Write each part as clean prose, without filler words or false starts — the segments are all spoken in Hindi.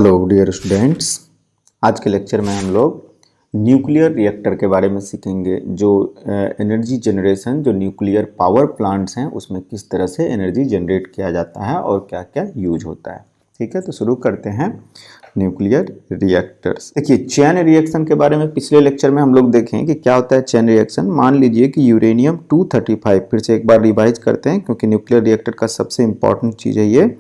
हेलो डियर स्टूडेंट्स, आज के लेक्चर में हम लोग न्यूक्लियर रिएक्टर के बारे में सीखेंगे। जो एनर्जी जनरेशन, जो न्यूक्लियर पावर प्लांट्स हैं उसमें किस तरह से एनर्जी जनरेट किया जाता है और क्या क्या यूज होता है। ठीक है, तो शुरू करते हैं न्यूक्लियर रिएक्टर्स। देखिए, चेन रिएक्शन के बारे में पिछले लेक्चर में हम लोग देखें कि क्या होता है चेन रिएक्शन। मान लीजिए कि यूरेनियम 235, फिर से एक बार रिवाइज करते हैं क्योंकि न्यूक्लियर रिएक्टर का सबसे इंपॉर्टेंट चीज़ है ये।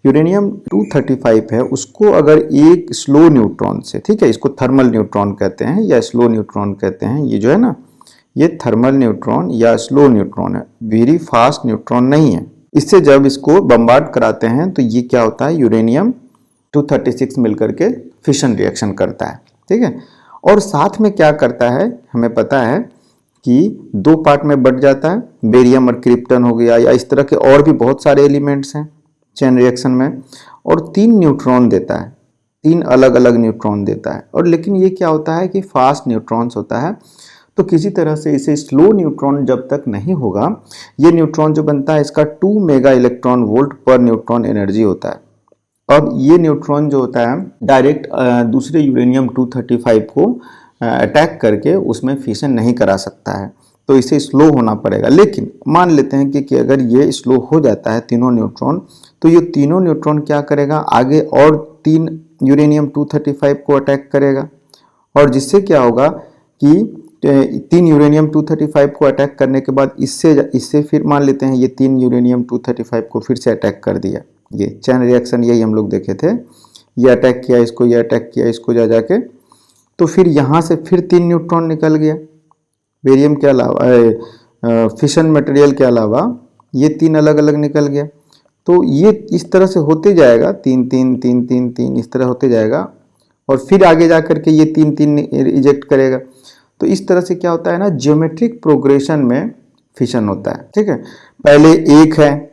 यूरेनियम 235 है, उसको अगर एक स्लो न्यूट्रॉन से, ठीक है, इसको थर्मल न्यूट्रॉन कहते हैं या स्लो न्यूट्रॉन कहते हैं, ये जो है ना, ये थर्मल न्यूट्रॉन या स्लो न्यूट्रॉन है, वेरी फास्ट न्यूट्रॉन नहीं है। इससे जब इसको बम्बार्ड कराते हैं तो ये क्या होता है, यूरेनियम 236 मिलकर के फिशन रिएक्शन करता है। ठीक है, और साथ में क्या करता है हमें पता है कि दो पार्ट में बट जाता है, बेरियम और क्रिप्टन हो गया, या इस तरह के और भी बहुत सारे एलिमेंट्स हैं चेन रिएक्शन में, और 3 न्यूट्रॉन देता है, 3 अलग अलग न्यूट्रॉन देता है। और लेकिन ये क्या होता है कि फास्ट न्यूट्रॉन्स होता है, तो किसी तरह से इसे स्लो न्यूट्रॉन जब तक नहीं होगा, ये न्यूट्रॉन जो बनता है इसका 2 मेगा इलेक्ट्रॉन वोल्ट पर न्यूट्रॉन एनर्जी होता है। अब ये न्यूट्रॉन जो होता है डायरेक्ट दूसरे यूरेनियम 235 को अटैक करके उसमें फिशन नहीं करा सकता है, तो इसे स्लो होना पड़ेगा। लेकिन मान लेते हैं कि अगर ये स्लो हो जाता है तीनों न्यूट्रॉन, तो ये तीनों न्यूट्रॉन क्या करेगा, आगे और 3 यूरेनियम 235 को अटैक करेगा, और जिससे क्या होगा कि 3 यूरेनियम 235 को अटैक करने के बाद इससे फिर मान लेते हैं ये 3 यूरेनियम 235 को फिर से अटैक कर दिया। ये चेन रिएक्शन यही हम लोग देखे थे, ये अटैक किया इसको, ये अटैक किया इसको, जा जाके तो फिर यहाँ से फिर 3 न्यूट्रॉन निकल गया बेरियम के अलावा, फिशन मटेरियल के अलावा ये 3 अलग अलग निकल गया। तो ये इस तरह से होते जाएगा, 3 3 3 3 3 इस तरह होते जाएगा, और फिर आगे जा करके ये 3 3 रिजेक्ट करेगा। तो इस तरह से क्या होता है ना, ज्योमेट्रिक प्रोग्रेशन में फिशन होता है। ठीक है, पहले 1 है,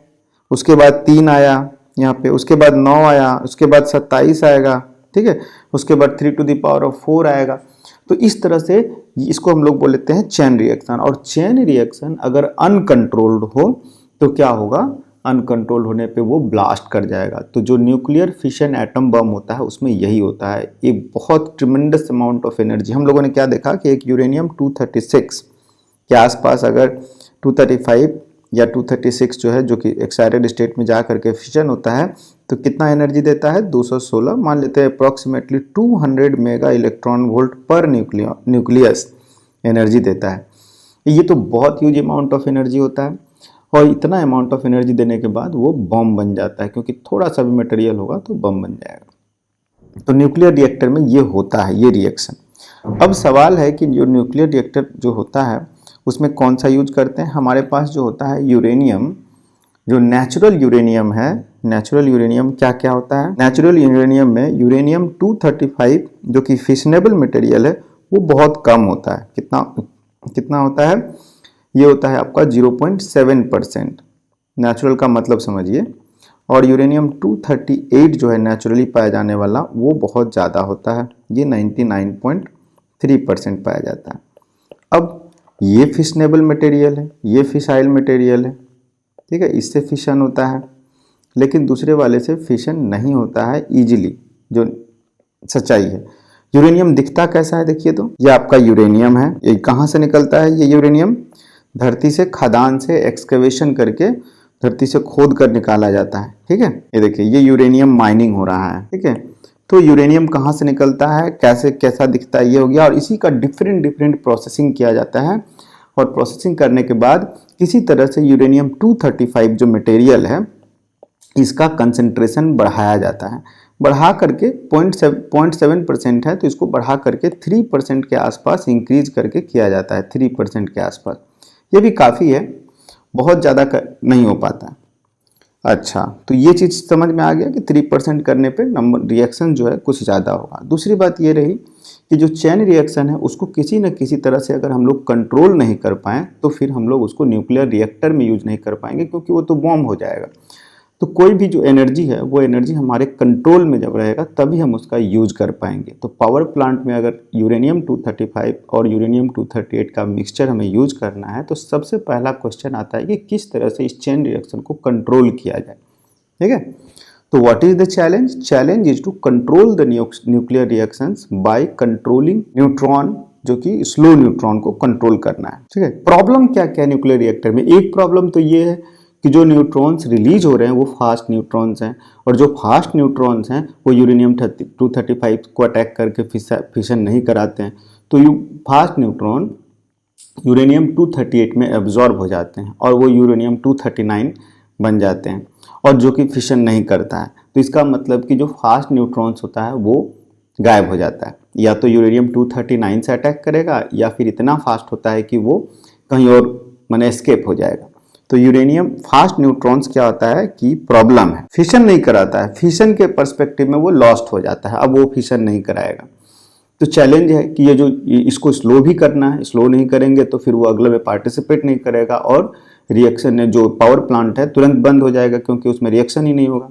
उसके बाद 3 आया यहाँ पे, उसके बाद 9 आया, उसके बाद 27 आएगा, ठीक है, उसके बाद 3 टू द पावर ऑफ 4 आएगा। तो इस तरह से इसको हम लोग बोल लेते हैं चेन रिएक्शन। और चेन रिएक्शन अगर अनकंट्रोल्ड हो तो क्या होगा, अनकंट्रोल होने पे वो ब्लास्ट कर जाएगा। तो जो न्यूक्लियर फिशन एटम बम होता है उसमें यही होता है, एक बहुत ट्रिमेंडस अमाउंट ऑफ एनर्जी। हम लोगों ने क्या देखा कि एक यूरेनियम 236 के आसपास अगर 235 या 236 जो है, जो कि एक्साइटेड स्टेट में जा करके फिशन होता है, तो कितना एनर्जी देता है, 216, मान लेते हैं अप्रॉक्सीमेटली 200 मेगा इलेक्ट्रॉन वोल्ट पर न्यूक्लियस एनर्जी देता है। ये तो बहुत ह्यूज अमाउंट ऑफ एनर्जी होता है, और इतना अमाउंट ऑफ एनर्जी देने के बाद वो बम बन जाता है, क्योंकि थोड़ा सा भी मटेरियल होगा तो बम बन जाएगा। तो न्यूक्लियर रिएक्टर में ये होता है, ये रिएक्शन। अब सवाल है कि जो न्यूक्लियर रिएक्टर जो होता है उसमें कौन सा यूज करते हैं। हमारे पास जो होता है यूरेनियम, जो नेचुरल यूरेनियम है, नेचुरल यूरेनियम क्या क्या होता है, नेचुरल यूरेनियम में यूरेनियम 235 जो कि फिशनेबल मटेरियल है वो बहुत कम होता है। कितना होता है, ये होता है आपका 0.7%, नेचुरल का मतलब समझिए। और यूरेनियम 238 जो है नेचुरली पाया जाने वाला, वो बहुत ज़्यादा होता है, ये 99.3% पाया जाता है। अब ये फिशनेबल मटेरियल है, ये फिसाइल मटेरियल है, ठीक है, इससे फिशन होता है, लेकिन दूसरे वाले से फिशन नहीं होता है इजीली, जो सच्चाई है। यूरेनियम दिखता कैसा है, देखिए, तो ये आपका यूरेनियम है। ये कहाँ से निकलता है, ये यूरेनियम धरती से, खदान से एक्सकवेशन करके धरती से खोद कर निकाला जाता है। ठीक है, ये देखिए, ये यूरेनियम माइनिंग हो रहा है। ठीक है, तो यूरेनियम कहाँ से निकलता है, कैसे कैसा दिखता है, ये हो गया। और इसी का डिफरेंट प्रोसेसिंग किया जाता है, और प्रोसेसिंग करने के बाद किसी तरह से यूरेनियम 235 जो मटेरियल है इसका कंसंट्रेशन बढ़ाया जाता है। बढ़ा करके 0.7% है, तो इसको बढ़ा करके 3% के आसपास इंक्रीज करके किया जाता है, 3% के आसपास। ये भी काफ़ी है, बहुत ज़्यादा नहीं हो पाता। अच्छा, तो ये चीज़ समझ में आ गया कि 3% करने पे नंबर रिएक्शन जो है कुछ ज़्यादा होगा। दूसरी बात ये रही कि जो चेन रिएक्शन है उसको किसी न किसी तरह से अगर हम लोग कंट्रोल नहीं कर पाएँ तो फिर हम लोग उसको न्यूक्लियर रिएक्टर में यूज नहीं कर पाएंगे, क्योंकि वो तो बॉम्ब हो जाएगा। तो कोई भी जो एनर्जी है वो एनर्जी हमारे कंट्रोल में जब रहेगा तभी हम उसका यूज कर पाएंगे। तो पावर प्लांट में अगर यूरेनियम 235 और यूरेनियम 238 का मिक्सचर हमें यूज करना है, तो सबसे पहला क्वेश्चन आता है कि किस तरह से इस चेन रिएक्शन को कंट्रोल किया जाए। ठीक है, तो what is the challenge? Challenge is to control the nuclear reactions by controlling neutron, जो कि स्लो न्यूट्रॉन को कंट्रोल करना है। ठीक है, प्रॉब्लम क्या क्या है न्यूक्लियर रिएक्टर में? एक प्रॉब्लम तो ये है कि जो न्यूट्रॉन्स रिलीज हो रहे हैं वो फास्ट न्यूट्रॉन्स हैं, और जो फास्ट न्यूट्रॉन्स हैं वो यूरेनियम 235 को अटैक करके फिशन नहीं कराते हैं। तो फास्ट न्यूट्रॉन यूरेनियम 238 में एब्जॉर्ब हो जाते हैं और वो यूरेनियम 239 बन जाते हैं, और जो कि फिशन नहीं करता है। तो इसका मतलब कि जो फास्ट न्यूट्रॉन्स होता है वो गायब हो जाता है, या तो यूरेनियम 239 से अटैक करेगा, या फिर इतना फास्ट होता है कि वो कहीं और माने एस्केप हो जाएगा। तो यूरेनियम फास्ट न्यूट्रॉन्स क्या होता है कि प्रॉब्लम है, फिशन नहीं कराता है, फिशन के पर्सपेक्टिव में वो लॉस्ट हो जाता है, अब वो फिशन नहीं कराएगा। तो चैलेंज है कि ये जो इसको स्लो भी करना है, स्लो नहीं करेंगे तो फिर वो अगले में पार्टिसिपेट नहीं करेगा, और रिएक्शन है जो पावर प्लांट है तुरंत बंद हो जाएगा, क्योंकि उसमें रिएक्शन ही नहीं होगा।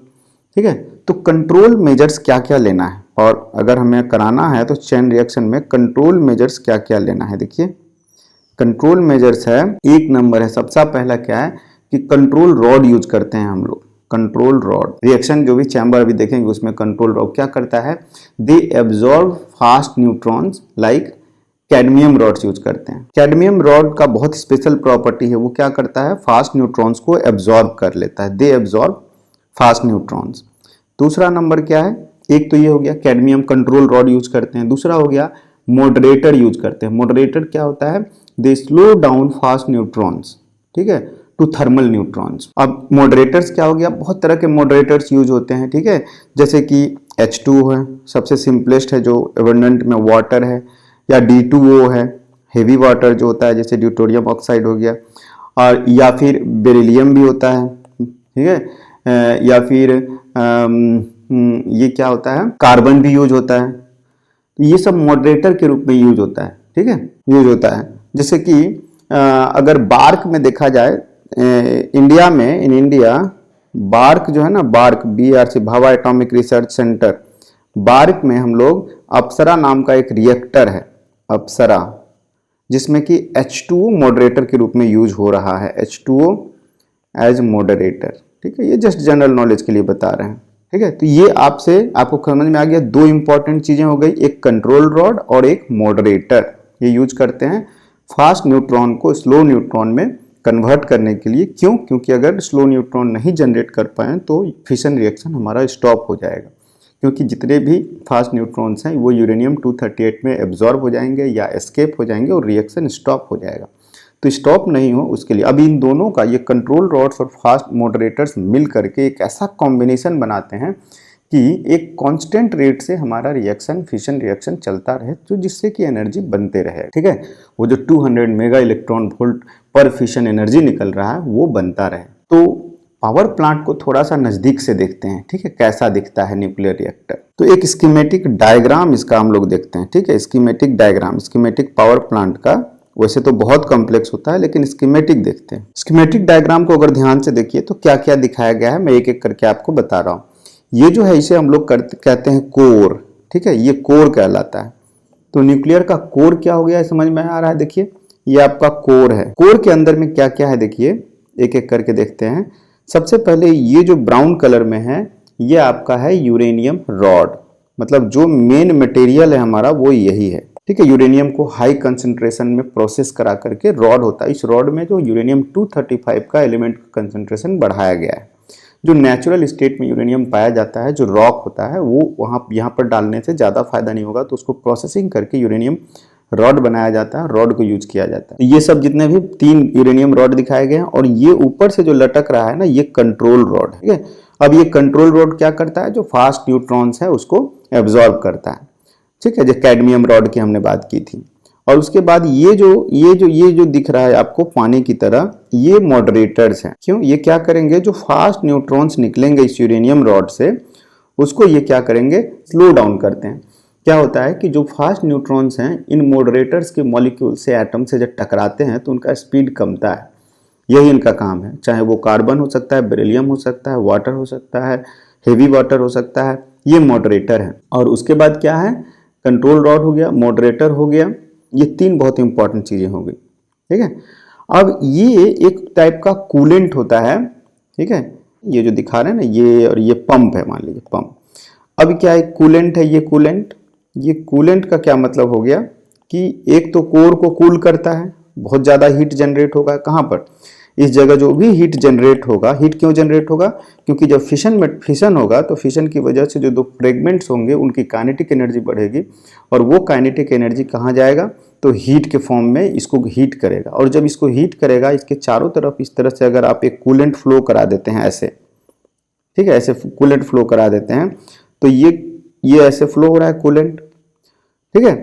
ठीक है, तो कंट्रोल मेजर्स क्या क्या लेना है, और अगर हमें कराना है तो चेन रिएक्शन में कंट्रोल मेजर्स क्या क्या लेना है। देखिए कंट्रोल मेजर्स है, एक नंबर है, सबसे पहला क्या है कि कंट्रोल रॉड यूज करते हैं हम लोग। कंट्रोल रॉड रिएक्शन जो भी चैम्बर अभी देखेंगे उसमें कंट्रोल रॉड क्या करता है, they absorb fast neutrons like cadmium rods use करते हैं। कैडमियम रॉड का बहुत स्पेशल प्रॉपर्टी है, वो क्या करता है, फास्ट न्यूट्रॉन्स को एब्जॉर्ब कर लेता है, दे एब्जॉर्ब फास्ट न्यूट्रॉन्स। दूसरा नंबर क्या है, एक तो ये हो गया कैडमियम कंट्रोल रॉड यूज करते हैं, दूसरा हो गया मॉडरेटर यूज करते हैं। मॉडरेटर क्या होता है, दे स्लो डाउन फास्ट न्यूट्रॉन्स, ठीक है, टू थर्मल न्यूट्रॉन्स। अब मॉडरेटर्स क्या हो गया, बहुत तरह के मॉडरेटर्स यूज होते हैं। ठीक है, जैसे कि H2O है, सबसे सिंपलेस्ट है जो एबंडेंट में वाटर है, या D2O है, हेवी वाटर जो होता है जैसे ड्यूटोरियम ऑक्साइड हो गया, और या फिर बेरिलियम भी होता है। ठीक है, या फिर ये क्या होता है, कार्बन भी यूज होता है। तो ये सब मॉडरेटर के रूप में यूज होता है। ठीक है, यूज होता है। जैसे कि अगर बार्क में देखा जाए, इंडिया में, इन इंडिया बार्क जो है ना, bark BRC Bhabha atomic research centre, bark में हम लोग अप्सरा नाम का एक रिएक्टर है, अप्सरा, जिसमें कि H2O मॉडरेटर के रूप में यूज हो रहा है, H2O एज मॉडरेटर। ठीक है, ये जस्ट जनरल नॉलेज के लिए बता रहे हैं। ठीक है, तो ये आपको समझ में आ गया, दो इंपॉर्टेंट चीजें हो गई, एक कंट्रोल रॉड और एक मॉडरेटर। ये यूज करते हैं फास्ट न्यूट्रॉन को स्लो न्यूट्रॉन में कन्वर्ट करने के लिए। क्यों? क्योंकि अगर स्लो न्यूट्रॉन नहीं जनरेट कर पाए तो फिशन रिएक्शन हमारा स्टॉप हो जाएगा, क्योंकि जितने भी फास्ट न्यूट्रॉन्स हैं वो यूरेनियम 238 में एब्जॉर्ब हो जाएंगे या एस्केप हो जाएंगे और रिएक्शन स्टॉप हो जाएगा। तो स्टॉप नहीं हो उसके लिए अब इन दोनों का, ये कंट्रोल रॉड्स और फास्ट मॉडरेटर्स मिल करके एक ऐसा कॉम्बिनेशन बनाते हैं कि एक कांस्टेंट रेट से हमारा रिएक्शन, फिशन रिएक्शन चलता रहे, तो जिससे कि एनर्जी बनते रहे। ठीक है, वो जो 200 मेगा इलेक्ट्रॉन वोल्ट पर फिशन एनर्जी निकल रहा है वो बनता रहे। तो पावर प्लांट को थोड़ा सा नजदीक से देखते हैं। ठीक है, कैसा दिखता है न्यूक्लियर रिएक्टर। तो एक स्कीमेटिक डायग्राम इसका हम लोग देखते हैं। ठीक है, schematic diagram, schematic power plant का वैसे तो बहुत कॉम्प्लेक्स होता है, लेकिन स्कीमेटिक देखते हैं। स्कीमेटिक डायग्राम को अगर ध्यान से देखिए तो क्या क्या दिखाया गया है, मैं एक एक करके आपको बता रहा हूँ। ये जो है इसे हम लोग कहते हैं कोर। ठीक है, ये कोर कहलाता है। तो न्यूक्लियर का कोर क्या हो गया समझ में आ रहा है। देखिए ये आपका कोर है। कोर के अंदर में क्या क्या है देखिए, एक एक करके देखते हैं। सबसे पहले ये जो ब्राउन कलर में है ये आपका है यूरेनियम रॉड, मतलब जो मेन मटेरियल है हमारा वो यही है। ठीक है, यूरेनियम को हाई कंसंट्रेशन में प्रोसेस करा करके रॉड होता है। इस रॉड में जो यूरेनियम 235 का एलिमेंट कंसंट्रेशन बढ़ाया गया है। जो नेचुरल स्टेट में यूरेनियम पाया जाता है, जो रॉक होता है, वो यहाँ पर डालने से ज़्यादा फायदा नहीं होगा, तो उसको प्रोसेसिंग करके यूरेनियम रॉड बनाया जाता है, रॉड को यूज किया जाता है। ये सब जितने भी 3 यूरेनियम रॉड दिखाए गए हैं, और ये ऊपर से जो लटक रहा है ना, ये कंट्रोल रॉड है। ठीक है, अब ये कंट्रोल रॉड क्या करता है, जो फास्ट न्यूट्रॉन्स है उसको एब्जॉर्ब करता है। ठीक है, जो कैडमियम रॉड की हमने बात की थी। और उसके बाद ये जो दिख रहा है आपको पानी की तरह, ये मॉडरेटर्स हैं। क्यों? ये क्या करेंगे, जो फास्ट न्यूट्रॉन्स निकलेंगे इस यूरेनियम रॉड से, उसको ये क्या करेंगे, स्लो डाउन करते हैं। क्या होता है कि जो फास्ट न्यूट्रॉन्स हैं इन मॉडरेटर्स के मॉलिक्यूल से, एटम से जब टकराते हैं तो उनका स्पीड कमता है। यही इनका काम है, चाहे वो कार्बन हो सकता है, बेरिलियम हो सकता है, वाटर हो सकता है, हेवी वाटर हो सकता है, ये मॉडरेटर है। और उसके बाद क्या है, कंट्रोल रॉड हो गया, मॉडरेटर हो गया, ये 3 बहुत इंपॉर्टेंट चीजें हो गई। ठीक है, अब ये एक टाइप का कूलेंट होता है। ठीक है, ये जो दिखा रहे हैं ना, ये और ये पंप है, मान लीजिए पंप। अब क्या है, कूलेंट है, ये कूलेंट। ये कूलेंट का क्या मतलब हो गया कि एक तो कोर को कूल करता है, बहुत ज़्यादा हीट जनरेट होगा कहाँ पर, इस जगह जो भी हीट जनरेट होगा। हीट क्यों जनरेट होगा, क्योंकि जब फिशन होगा तो फिशन की वजह से जो दो फ्रेगमेंट्स होंगे उनकी काइनेटिक एनर्जी बढ़ेगी, और वो काइनेटिक एनर्जी कहाँ जाएगा, तो हीट के फॉर्म में इसको हीट करेगा। और जब इसको हीट करेगा, इसके चारों तरफ इस तरह से अगर आप एक कूलेंट फ्लो करा देते हैं ऐसे, ठीक है, ऐसे कूलेंट फ्लो करा देते हैं, तो ये ऐसे फ्लो हो रहा है कूलेंट, ठीक है,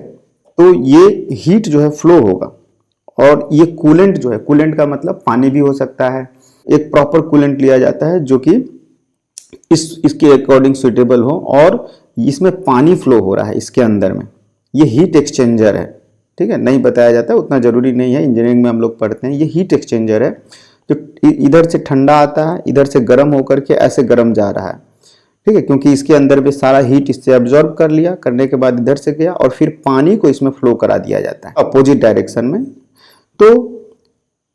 तो ये हीट जो है फ्लो होगा। और ये कूलेंट जो है, कूलेंट का मतलब पानी भी हो सकता है, एक प्रॉपर कूलेंट लिया जाता है जो कि इसके अकॉर्डिंग सुटेबल हो, और इसमें पानी फ्लो हो रहा है इसके अंदर में, ये हीट एक्सचेंजर है, ठीक है, नहीं बताया जाता है, उतना जरूरी नहीं है, इंजीनियरिंग में हम लोग पढ़ते हैं। ये हीट एक्सचेंजर है, जो इधर से ठंडा आता है, इधर से गर्म होकर के ऐसे गर्म जा रहा है, ठीक है, क्योंकि इसके अंदर भी सारा हीट इससे एब्जॉर्ब कर लिया, करने के बाद इधर से गया और फिर पानी को इसमें फ्लो करा दिया जाता है अपोजिट डायरेक्शन में। तो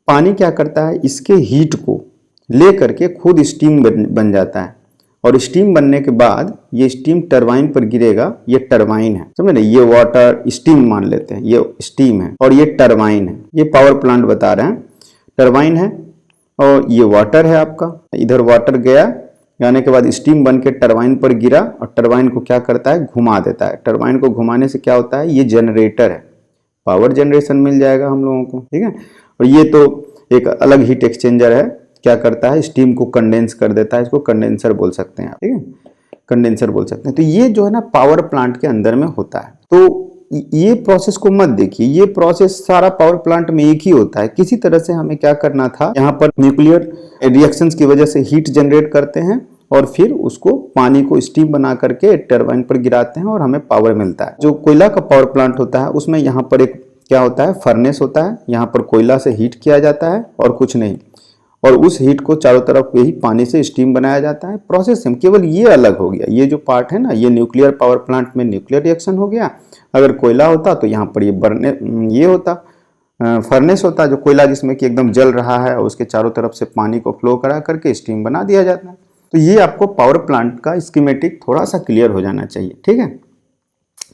पानी क्या करता है, इसके हीट को ले करके खुद स्टीम बन जाता है, और स्टीम बनने के बाद ये स्टीम टरबाइन पर गिरेगा। ये टरबाइन है, समझे ना, ये वाटर स्टीम मान लेते हैं, ये स्टीम है और ये टरबाइन है। ये पावर प्लांट बता रहे हैं, टरबाइन है और ये वाटर है आपका, इधर वाटर गया, जाने के बाद स्टीम बन के टरबाइन पर गिरा, और टरबाइन को क्या करता है, घुमा देता है। टरबाइन को घुमाने से क्या होता है, ये जनरेटर है, पावर जनरेशन मिल जाएगा हम लोगों को, ठीक है। और ये तो एक अलग हीट एक्सचेंजर है, क्या करता है, स्टीम को कंडेंस कर देता है, इसको कंडेंसर बोल सकते हैं, ठीक है, कंडेंसर बोल सकते हैं। तो ये जो है ना पावर प्लांट के अंदर में होता है। तो ये प्रोसेस को मत देखिए, ये प्रोसेस सारा पावर प्लांट में एक ही होता है। किसी तरह से हमें क्या करना था, यहाँ पर न्यूक्लियर रिएक्शंस की वजह से हीट जनरेट करते हैं, और फिर उसको पानी को स्टीम बना करके टरबाइन पर गिराते हैं और हमें पावर मिलता है। जो कोयला का पावर प्लांट होता है उसमें यहाँ पर एक क्या होता है, फर्नेस होता है, यहाँ पर कोयला से हीट किया जाता है और कुछ नहीं, और उस हीट को चारों तरफ यही पानी से स्टीम बनाया जाता है। प्रोसेस सेम, केवल ये अलग हो गया। ये जो पार्ट है ना, ये न्यूक्लियर पावर प्लांट में न्यूक्लियर रिएक्शन हो गया। अगर कोयला होता तो यहाँ पर ये होता फर्नेस होता, जो कोयला जिसमें कि एकदम जल रहा है और उसके चारों तरफ से पानी को फ्लो करा करके स्टीम बना दिया जाता है। तो ये आपको पावर प्लांट का स्कीमेटिक थोड़ा सा क्लियर हो जाना चाहिए, ठीक है।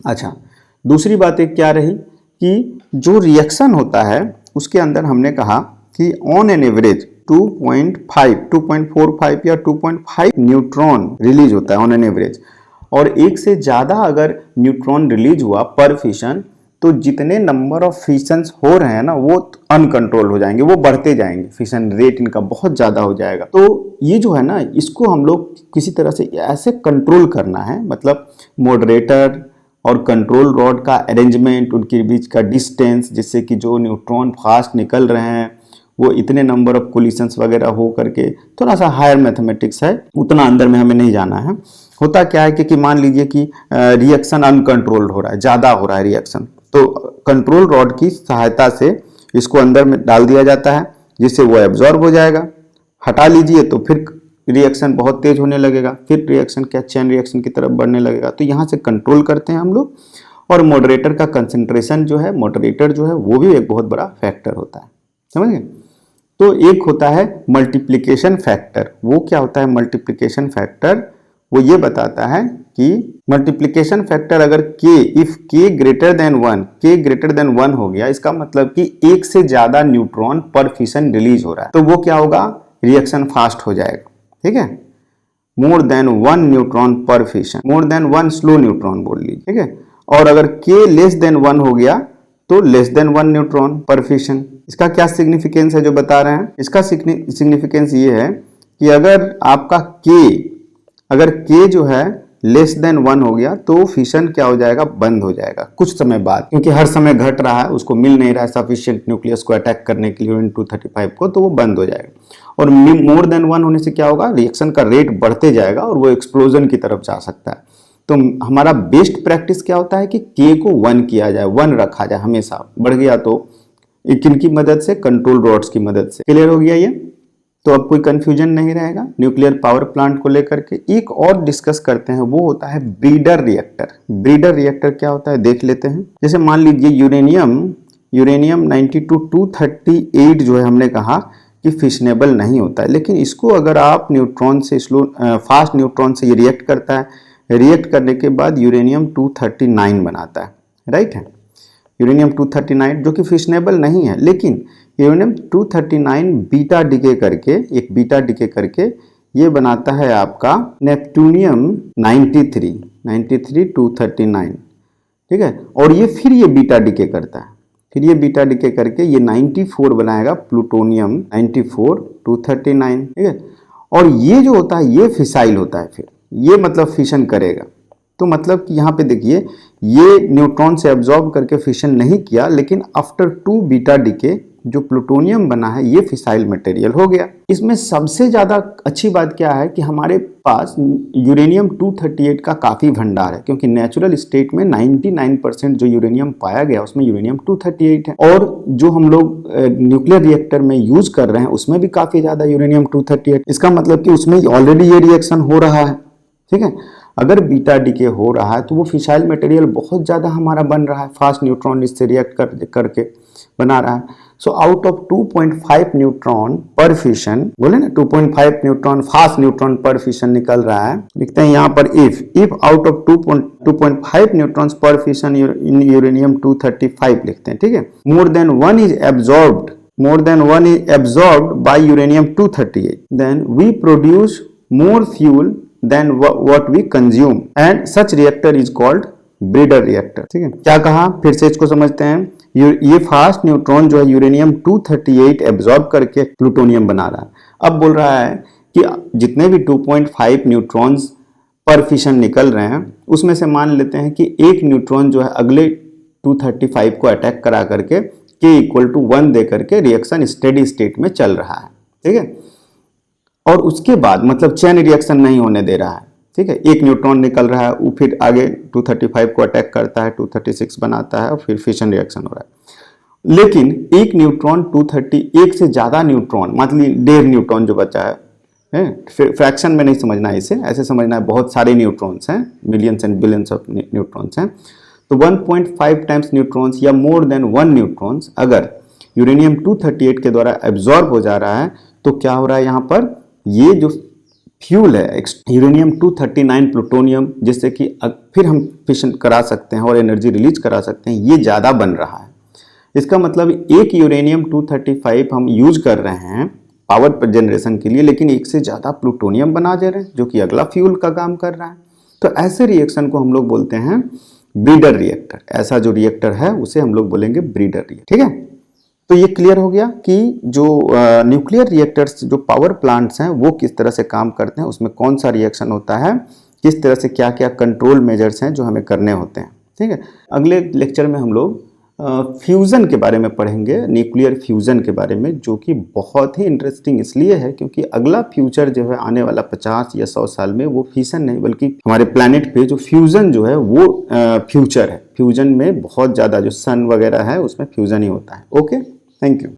अच्छा, दूसरी बात एक क्या रही कि जो रिएक्शन होता है उसके अंदर हमने कहा कि ऑन एन एवरेज 2.45 या 2.5 न्यूट्रॉन रिलीज होता है ऑन एन एवरेज, और एक से ज़्यादा अगर न्यूट्रॉन रिलीज हुआ पर फिशन, तो जितने नंबर ऑफ फिशंस हो रहे हैं ना वो अनकंट्रोल हो जाएंगे, वो बढ़ते जाएंगे, फिशन रेट इनका बहुत ज़्यादा हो जाएगा। तो ये जो है ना, इसको हम लोग किसी तरह से ऐसे कंट्रोल करना है, मतलब मॉडरेटर और कंट्रोल रॉड का अरेंजमेंट, उनके बीच का डिस्टेंस, जिससे कि जो न्यूट्रॉन फास्ट निकल रहे हैं वो इतने नंबर ऑफ कोलिशंस वगैरह हो करके, थोड़ा सा हायर मैथमेटिक्स है, उतना अंदर में हमें नहीं जाना है। होता क्या है कि मान लीजिए कि रिएक्शन अनकंट्रोल्ड हो रहा है, ज़्यादा हो रहा है रिएक्शन, तो कंट्रोल रॉड की सहायता से इसको अंदर में डाल दिया जाता है, जिससे वो एब्जॉर्ब हो जाएगा। हटा लीजिए तो फिर रिएक्शन बहुत तेज होने लगेगा, फिर रिएक्शन क्या चेन रिएक्शन की तरफ बढ़ने लगेगा। तो यहाँ से कंट्रोल करते हैं हम लोग। और मॉडरेटर का कंसंट्रेशन जो है, मॉडरेटर जो है वो भी एक बहुत बड़ा फैक्टर होता है, समझ गए। तो एक होता है मल्टीप्लिकेशन फैक्टर। वो क्या होता है मल्टीप्लिकेशन फैक्टर, वो ये बताता है कि मल्टीप्लिकेशन फैक्टर अगर इफ k ग्रेटर देन 1 हो गया, इसका मतलब कि एक से ज्यादा न्यूट्रॉन पर फिशन रिलीज हो रहा है, तो वो क्या होगा, रिएक्शन फास्ट हो जाएगा, ठीक है। More then 1 neutron per fission, more than 1 slow neutron बोल लीजिए, ठीक है। और अगर k लेस देन 1 हो गया तो less than 1 neutron per fission. इसका क्या सिग्निफिकेंस है जो बता रहे हैं, इसका सिग्निफिकेंस ये है कि अगर आपका k जो है लेस देन 1 हो गया तो फिशन क्या हो जाएगा, बंद हो जाएगा कुछ समय बाद, क्योंकि हर समय घट रहा है, उसको मिल नहीं रहा है सफिशिएंट न्यूक्लियस को अटैक करने के लिए यूरेनियम 235 को, तो वो बंद हो जाएगा। और मोर देन 1 होने से क्या होगा, रिएक्शन का रेट बढ़ते जाएगा और वो एक्सप्लोजन की तरफ जा सकता है। तो हमारा बेस्ट प्रैक्टिस क्या होता है कि k को 1 किया जाए, 1 रखा जाए हमेशा। बढ़ गया तो किनकी मदद से, कंट्रोल रॉड्स की मदद से। क्लियर हो गया ये, तो अब कोई कंफ्यूजन नहीं रहेगा न्यूक्लियर पावर प्लांट को लेकर के। एक और डिस्कस करते हैं, वो होता है ब्रीडर रिएक्टर। ब्रीडर रिएक्टर क्या होता है देख लेते हैं। जैसे मान लीजिए यूरेनियम 92 238 जो है, हमने कहा कि फिशनेबल नहीं होता है, लेकिन इसको अगर आप न्यूट्रॉन से फास्ट न्यूट्रॉन से ये रिएक्ट करता है, रिएक्ट करने के बाद यूरेनियम 239 बनाता है, राइट है, यूरेनियम 239 जो कि फिशनेबल नहीं है, लेकिन यूरेनियम 239 बीटा डिके करके, एक बीटा डिके करके ये बनाता है आपका नेप्टूनियम 93 239, ठीक है, और ये फिर ये बीटा डिके करता है, फिर ये बीटा डिके करके ये 94 बनाएगा प्लूटोनियम 94 239, ठीक है, और ये जो होता है ये फिसाइल होता है, फिर ये मतलब फिशन करेगा। तो मतलब कि यहाँ पे देखिए ये न्यूट्रॉन से एब्जॉर्ब करके फिशन नहीं किया, लेकिन आफ्टर 2 बीटा डिके जो प्लूटोनियम बना है ये फिसाइल मटेरियल हो गया। इसमें सबसे ज़्यादा अच्छी बात क्या है कि हमारे पास यूरेनियम 238 का काफ़ी भंडार है, क्योंकि नेचुरल स्टेट में 99% जो यूरेनियम पाया गया उसमें यूरेनियम 238 है, और जो हम लोग न्यूक्लियर रिएक्टर में यूज कर रहे हैं उसमें भी काफ़ी ज़्यादा यूरेनियम 238, इसका मतलब कि उसमें ऑलरेडी ये रिएक्शन हो रहा है, ठीक है। अगर बीटा डिके हो रहा है तो वो फिसाइल मटेरियल बहुत ज़्यादा हमारा बन रहा है, फास्ट न्यूट्रॉन इससे रिएक्ट करके बना रहा है। So out of 2.5 neutron per fission, बोले ना 2.5 neutron fast neutron per fission निकल रहा है, लिखते हैं यहाँ पर if out of 2.5 neutrons per fission in uranium 235 लिखते हैं, ठीक है, more than one is absorbed by uranium 238, then we produce more fuel than what we consume and such reactor is called breeder reactor, ठीक है। क्या कहा, फिर से इसको समझते हैं। ये फास्ट न्यूट्रॉन जो है यूरेनियम 238 एब्जॉर्ब करके प्लूटोनियम बना रहा है। अब बोल रहा है कि जितने भी 2.5 न्यूट्रॉन्स पर फिशन निकल रहे हैं उसमें से मान लेते हैं कि एक न्यूट्रॉन जो है अगले 235 को अटैक करा करके K = 1 दे करके रिएक्शन स्टेडी स्टेट में चल रहा है, ठीक है, और उसके बाद मतलब चेन रिएक्शन नहीं होने दे रहा है, ठीक है, एक न्यूट्रॉन निकल रहा है वो फिर आगे 235 को अटैक करता है, 236 बनाता है और फिर फिशन रिएक्शन हो रहा है। लेकिन एक न्यूट्रॉन 231 से ज़्यादा न्यूट्रॉन, मतलब 1.5 न्यूट्रॉन जो बचा है, फ्रैक्शन में नहीं समझना है इसे, ऐसे समझना है बहुत सारे न्यूट्रॉन्स हैं, millions and billions of neutrons हैं, तो 1.5 टाइम्स न्यूट्रॉन्स या मोर देन 1 न्यूट्रॉन्स अगर यूरेनियम 238 के द्वारा एब्जॉर्ब हो जा रहा है तो क्या हो रहा है यहाँ पर, ये जो फ्यूल है यूरेनियम 239 प्लूटोनियम, जिससे कि फिर हम फिशन करा सकते हैं और एनर्जी रिलीज करा सकते हैं, ये ज़्यादा बन रहा है। इसका मतलब एक यूरेनियम 235 हम यूज कर रहे हैं पावर जनरेशन के लिए, लेकिन एक से ज़्यादा प्लूटोनियम बना दे रहे हैं जो कि अगला फ्यूल का काम कर रहा है। तो ऐसे रिएक्शन को हम लोग बोलते हैं ब्रीडर रिएक्टर। ऐसा जो रिएक्टर है उसे हम लोग बोलेंगे ब्रीडर रिएक्टर, ठीक है। तो ये क्लियर हो गया कि जो न्यूक्लियर रिएक्टर्स जो पावर प्लांट्स हैं वो किस तरह से काम करते हैं, उसमें कौन सा रिएक्शन होता है, किस तरह से क्या क्या कंट्रोल मेजर्स हैं जो हमें करने होते हैं, ठीक है। अगले लेक्चर में हम लोग फ्यूज़न के बारे में पढ़ेंगे, न्यूक्लियर फ्यूज़न के बारे में, जो कि बहुत ही इंटरेस्टिंग इसलिए है क्योंकि अगला फ्यूचर जो है आने वाला 50 या 100 साल में वो फिशन नहीं बल्कि हमारे प्लैनेट पे जो फ्यूज़न जो है वो फ्यूचर है। फ्यूज़न में बहुत ज़्यादा जो सन वगैरह है उसमें फ्यूज़न ही होता है। Okay, thank you.